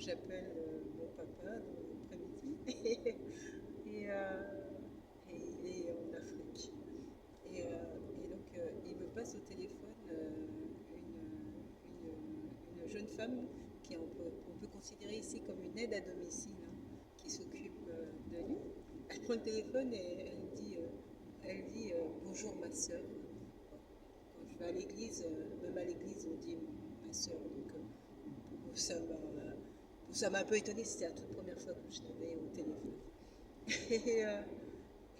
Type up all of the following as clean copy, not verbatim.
j'appelle mon papa dans l'après-midi et, et il est en Afrique. Et donc, il me passe au téléphone une jeune femme qui on peut considérer ici comme une aide à domicile, hein, qui s'occupe de lui. Elle prend le téléphone et elle dit bonjour ma soeur. Quand je vais à l'église, même à l'église, on dit ma soeur. Donc, ça m'a un peu étonnée. C'était la toute première fois que je l'avais au téléphone.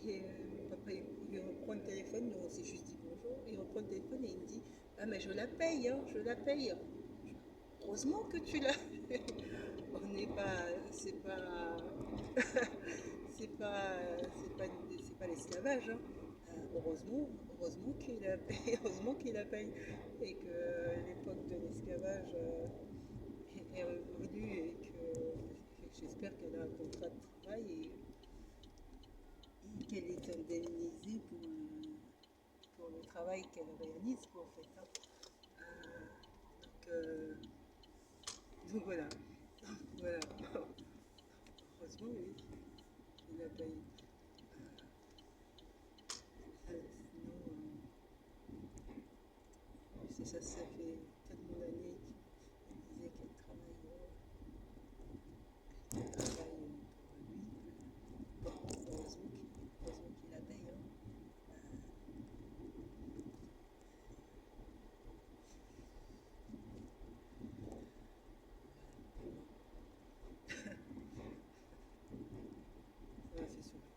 Et, papa, il reprend le téléphone, nous on s'est juste dit bonjour, il reprend le téléphone et il me dit ah, mais je la paye, hein, je la paye. Heureusement que tu l'as. On n'est pas. C'est pas. C'est pas l'esclavage, hein. Heureusement qu'il a payé, heureusement qu'il a payé. Et que l'époque de l'esclavage est revenue et que j'espère qu'elle a un contrat de travail et qu'elle est indemnisée pour le travail qu'elle réalise, quoi, en fait, hein. Donc, donc voilà. Voilà. Heureusement, oui, il a payé. Sinon, c'est ça, ça fait tellement d'années qu'il disait qu'elle travaille pour lui. Bon, heureusement qu'il la paye, hein. Ça m'a fait sourire.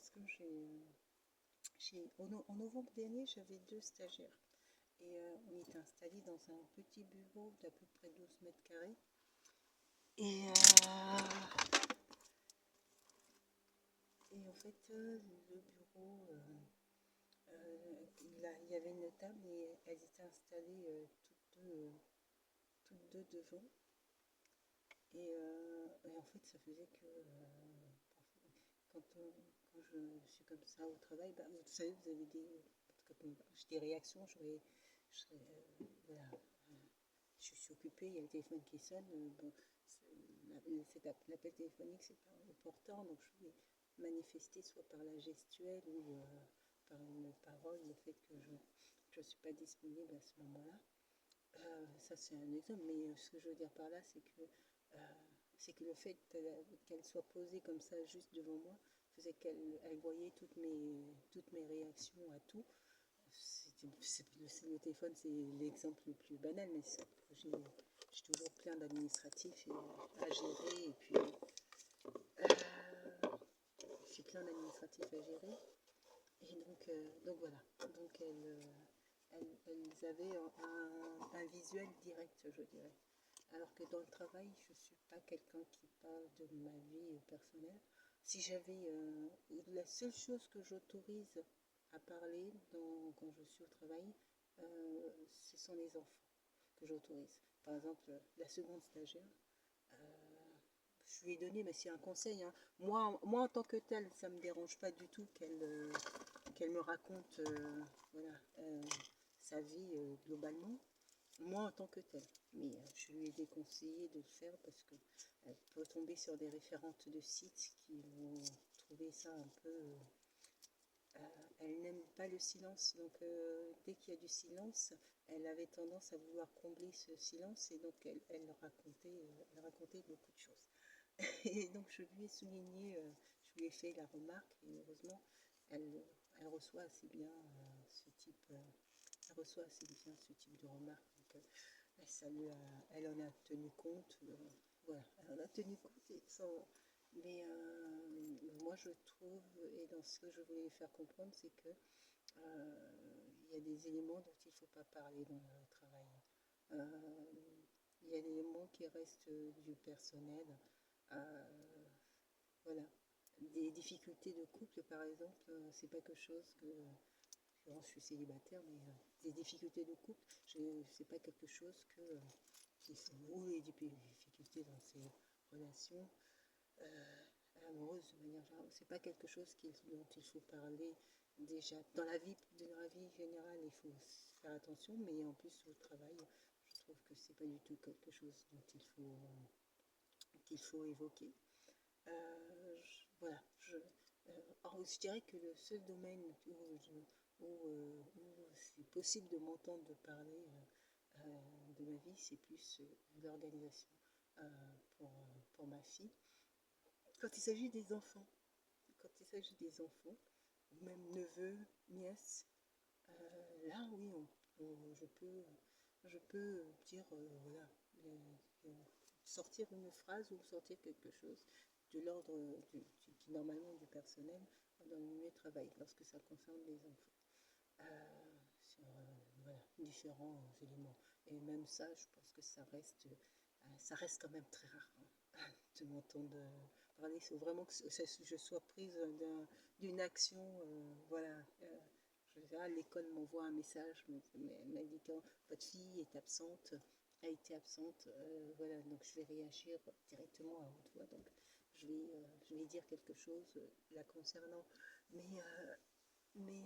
parce que en novembre dernier, j'avais 2 stagiaires. Et on était installés dans un petit bureau d'à peu près 12 mètres carrés. Et, et en fait, le bureau, il y avait une table et elles étaient installées toutes deux devant. Et en fait, ça faisait que quand je suis comme ça au travail, bah, vous savez, vous avez j'ai des réactions, voilà, je suis occupée, il y a le téléphone qui sonne, bon, l'appel téléphonique c'est pas important, donc je vais manifester soit par la gestuelle ou par une parole le fait que je ne suis pas disponible à ce moment-là. Ça c'est un exemple, mais ce que je veux dire par là, c'est que le fait qu'elle soit posée comme ça juste devant moi faisait qu'elle voyait toutes mes réactions à tout. Le téléphone, c'est l'exemple le plus banal, mais j'ai toujours plein d'administratifs à gérer, et puis j'ai plein d'administratifs à gérer, et donc voilà. Donc elles avaient un visuel direct, je dirais. Alors que dans le travail, je ne suis pas quelqu'un qui parle de ma vie personnelle. Si j'avais la seule chose que j'autorise à parler quand je suis au travail, ce sont les enfants que j'autorise. Par exemple, la seconde stagiaire, je lui ai donné, mais c'est un conseil, hein. Moi, en tant que telle, ça ne me dérange pas du tout qu'elle me raconte voilà, sa vie globalement. Moi, en tant que telle. Mais je lui ai déconseillé de le faire parce qu'elle peut tomber sur des référentes de sites qui vont trouver ça un peu... elle n'aime pas le silence, donc dès qu'il y a du silence, elle avait tendance à vouloir combler ce silence, et donc elle racontait beaucoup de choses. Et donc je lui ai souligné, je lui ai fait la remarque, et heureusement, elle reçoit assez bien elle reçoit assez bien ce type de remarques. Donc, elle en a tenu compte. Voilà, elle en a tenu compte. Mais moi, je trouve, et dans ce que je voulais faire comprendre, c'est que il y a des éléments dont il ne faut pas parler dans le travail. Il y a des éléments qui restent du personnel. Euh, voilà. Des difficultés de couple, par exemple, c'est pas quelque chose que je suis célibataire, mais des difficultés de couple, c'est pas quelque chose ou les difficultés dans ces relations amoureuses de manière générale, c'est pas quelque chose dont il faut parler déjà. Dans la vie générale, il faut faire attention, mais en plus au travail, je trouve que c'est pas du tout quelque chose dont qu'il faut évoquer. Voilà. Je dirais que le seul domaine où c'est possible de m'entendre parler de ma vie, c'est plus l'organisation euh, pour ma fille. Quand il s'agit des enfants, ou même neveux, nièces, là oui, je peux dire, voilà, sortir une phrase ou sortir quelque chose de l'ordre qui normalement du personnel dans le milieu de travail, lorsque ça concerne les enfants, sur voilà, différents éléments. Et même ça, je pense que ça reste quand même très rare, hein, de m'entendre parler. Il faut vraiment que je sois prise d'une action, voilà. L'école m'envoie un message m'indiquant votre fille est absente, a été absente, voilà, donc je vais réagir directement à haute voix, donc je vais dire quelque chose la concernant, mais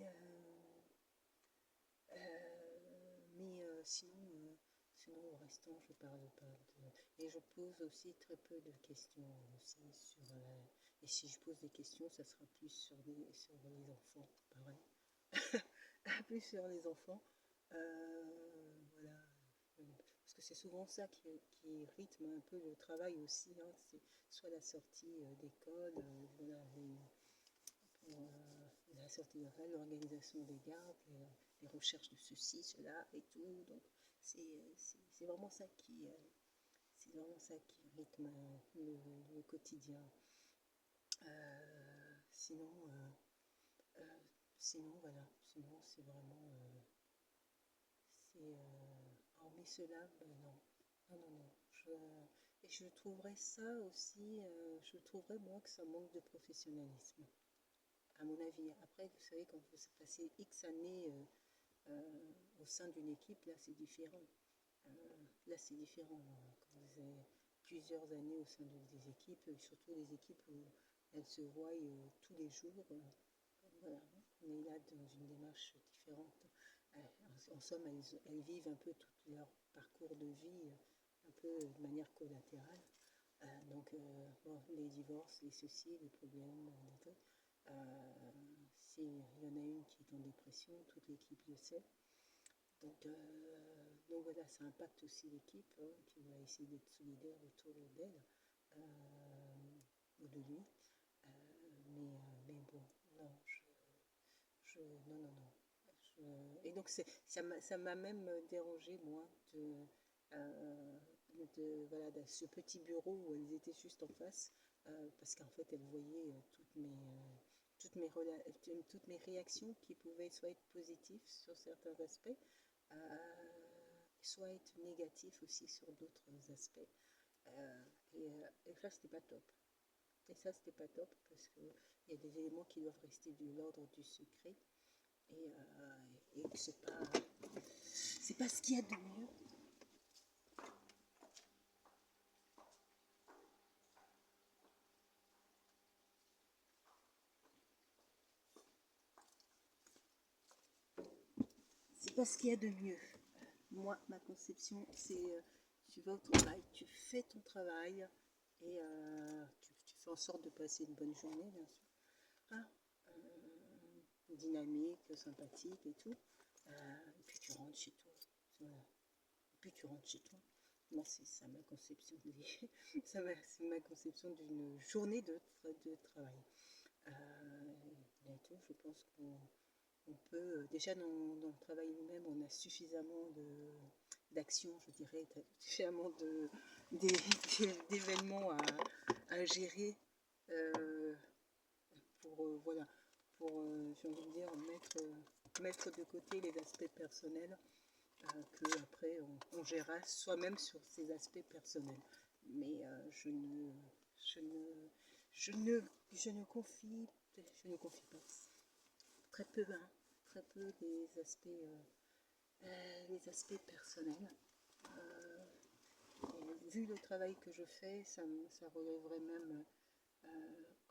sinon au restant je parle pas et je pose aussi très peu de questions aussi et si je pose des questions, ça sera plus sur les enfants, pareil. Plus sur les enfants. Voilà. Parce que c'est souvent ça qui rythme un peu le travail aussi, hein. C'est soit la sortie d'école, voilà, la sortie d'école, l'organisation des gardes, les recherches de ceci, cela et tout. Donc c'est vraiment ça qui rythme le quotidien. Sinon, sinon, voilà, sinon c'est vraiment, hormis cela, ben non, non, non, non. Et je trouverais ça aussi, je trouverais moi que ça manque de professionnalisme, à mon avis. Après, vous savez, quand vous passez X années au sein d'une équipe, là c'est différent. Euh, Là c'est différent. Quand vous avez plusieurs années au sein des équipes, surtout des équipes où elles se voient tous les jours, voilà, on est là dans une démarche différente. En somme, elles vivent un peu tout leur parcours de vie, un peu de manière collatérale. Donc, bon, les divorces, les soucis, les problèmes, les trucs. S'il y en a une qui est en dépression, toute l'équipe le sait. Donc voilà, ça impacte aussi l'équipe qui va essayer d'être solidaire autour d'elle ou de lui. Euh, mais bon, non, non, non, non. Et donc ça m'a même dérangé moi euh, voilà, de ce petit bureau où elles étaient juste en face, parce qu'en fait elles voyaient toutes mes réactions qui pouvaient soit être positives sur certains aspects, soit être négatives aussi sur d'autres aspects. Et ça, c'était pas top. Et ça, c'était pas top parce qu'il y a des éléments qui doivent rester de l'ordre du secret et que c'est pas ce qu'il y a de mieux. C'est pas ce qu'il y a de mieux. Moi, ma conception, c'est tu vas au travail, tu fais ton travail et tu fais en sorte de passer une bonne journée, bien sûr. Hein, dynamique, sympathique et tout. Et puis tu rentres chez toi. Voilà. Et puis tu rentres chez toi. Moi, c'est ça ma conception. C'est ma conception d'une journée de travail. Et tout, je pense qu'on peut, déjà dans le travail lui-même, on a suffisamment d'actions, je dirais, suffisamment d'événements à gérer euh, voilà, j'ai envie de dire, mettre de côté les aspects personnels que après on gérera soi-même sur ces aspects personnels. Mais je ne, je ne, je ne confie pas très peu, hein, très peu les aspects personnels. Euh, et vu le travail que je fais, ça relèverait même,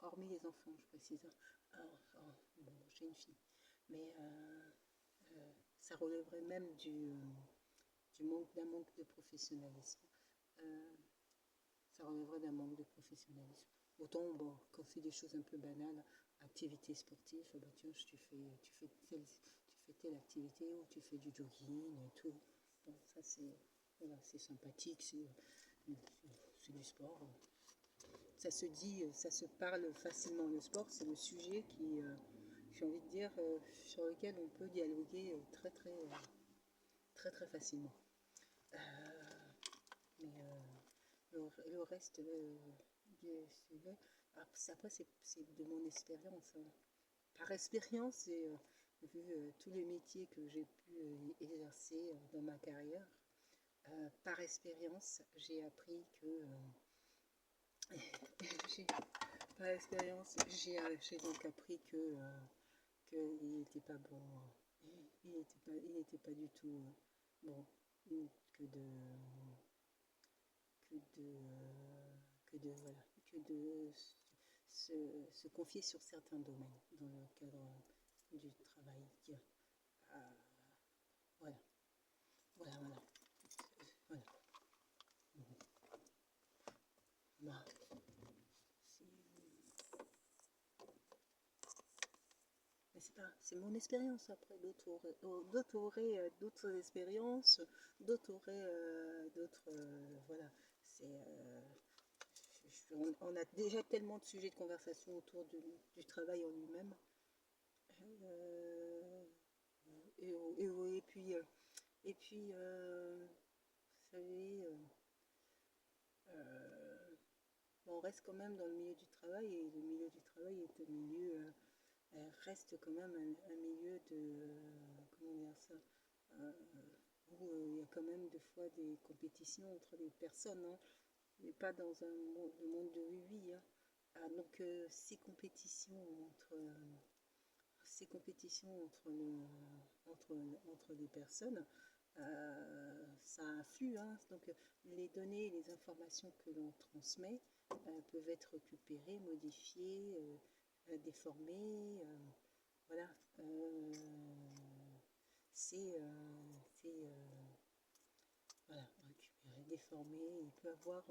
hormis les enfants, je précise. Alors, bon, j'ai une fille, mais ça relèverait même d'un manque de professionnalisme. Euh, Ça relèverait d'un manque de professionnalisme. Autant, bon, quand c'est des choses un peu banales, activités sportives, bah tiens, tu fais telle activité ou tu fais du jogging et tout. Bon, ça c'est voilà, c'est sympathique, c'est du sport. Ça se dit, ça se parle facilement. Le sport, c'est le sujet qui, j'ai envie de dire, sur lequel on peut dialoguer très très facilement. Euh, mais le reste du sujet, après c'est de mon expérience, hein. Par expérience, et vu tous les métiers que j'ai pu exercer dans ma carrière, par expérience, j'ai appris que j'ai par expérience, j'ai donc appris qu'il n'était pas bon, il n'était pas du tout bon que de que de voilà, que de se confier sur certains domaines dans le cadre du travail. Euh, voilà, voilà, voilà, voilà. Bah, mais c'est pas, c'est mon expérience. Après, d'autres auraient d'autres expériences, d'autres auraient d'autres, voilà. C'est, on a déjà tellement de sujets de conversation autour du travail en lui-même. Euh, et puis vous savez, on reste quand même dans le milieu du travail et le milieu du travail est un milieu reste quand même un milieu de, comment dire ça, euh, où il y a quand même des fois des compétitions entre les personnes, hein, mais pas dans un monde, le monde de oui, hein. Donc ces compétitions entre, entre les personnes, ça influe, hein. Donc les données et les informations que l'on transmet peuvent être récupérées, modifiées, déformées. Voilà. C'est voilà, récupéré, déformé. Il peut avoir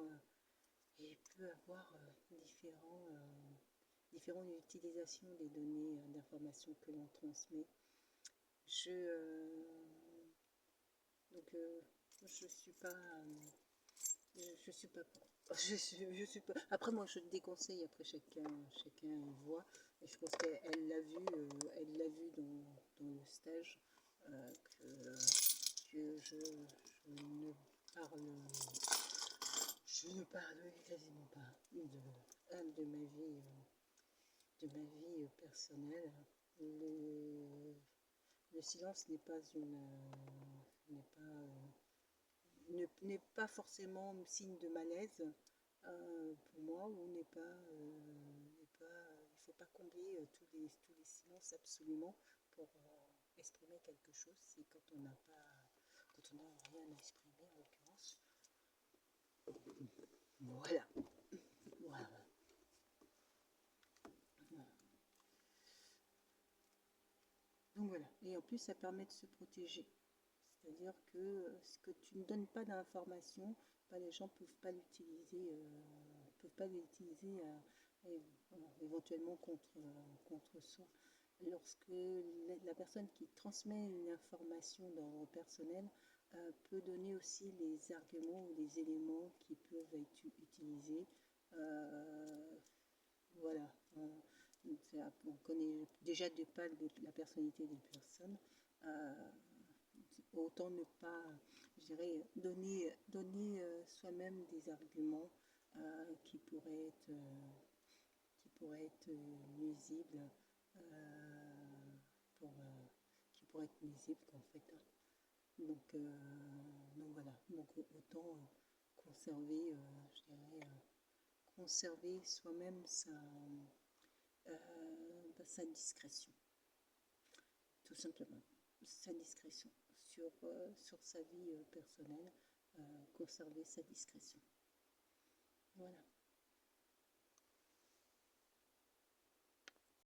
différentes utilisations des données d'informations que l'on transmet. Je, donc, je suis pas, je suis pas pour. Je suis pas. Après, moi, je déconseille. Après, chacun voit. Et je pense qu'elle l'a vu, dans le stage, que, ne parle, je ne parle quasiment pas de ma vie personnelle. Le silence n'est pas forcément signe de malaise pour moi, ou il ne faut pas combler tous les silences absolument pour exprimer quelque chose. C'est quand on n'a rien à exprimer en l'occurrence. Voilà. Voilà. Donc voilà. Et en plus, ça permet de se protéger. C'est-à-dire que ce que tu ne donnes pas d'informations, les gens ne peuvent pas l'utiliser, éventuellement contre soi. Lorsque la personne qui transmet une information d'ordre personnel peut donner aussi les arguments ou les éléments qui peuvent être utilisés. Voilà. On connaît déjà de pas la personnalité des personnes. Autant ne pas, je dirais, donner soi-même des arguments qui pourraient être nuisibles, pour, qui pourraient être nuisibles en fait, hein. Donc voilà, donc autant conserver, je dirais, conserver soi-même sa discrétion, tout simplement, sa discrétion sur sa vie personnelle, conserver sa discrétion. Voilà.